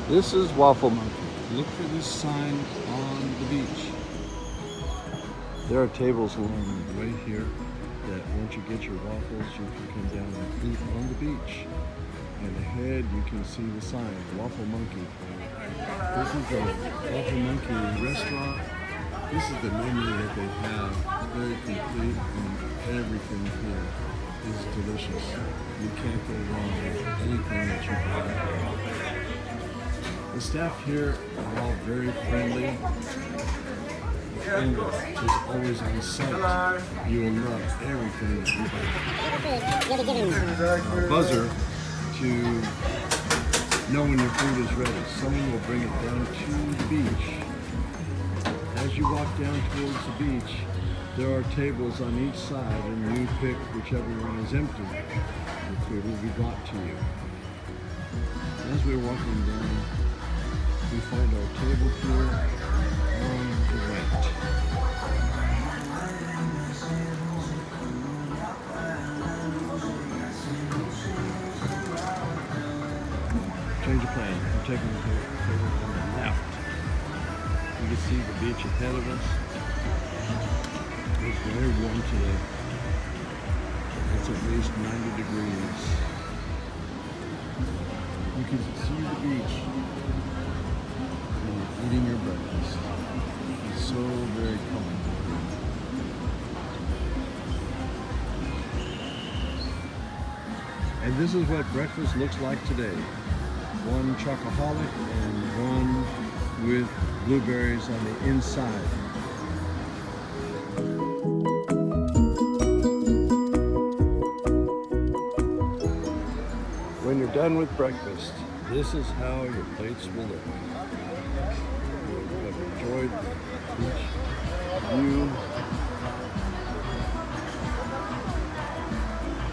This is Waffle Monkey. Look for this sign on the beach. There are tables along the way here that once you get your waffles, you can come down and eat on the beach. And ahead you can see the sign, Waffle Monkey. This is the Waffle Monkey restaurant. This is the menu that they have. It's very complete and everything here is delicious. You can't go wrong with anything that you buy. The staff here are all very friendly. English is always on site. You will love everything that you buy. A buzzer to know when your food is ready. Someone will bring it down to the beach. As you walk down towards the beach, there are tables on each side and you pick whichever one is empty. The food will be brought to you. As we're walking down, we find our table here on the right. Change of plan. We're taking the table on the left. You can see the beach ahead of us. It's very warm today. It's at least 90 degrees. You can see the beach when you're eating your breakfast. It's so very comfortable. And this is what breakfast looks like today. One chocoholic and one with blueberries on the inside. When you're done with breakfast, this is how your plates will look. You have enjoyed the beach view.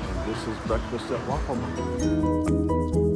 And this is breakfast at Waffle Monkey.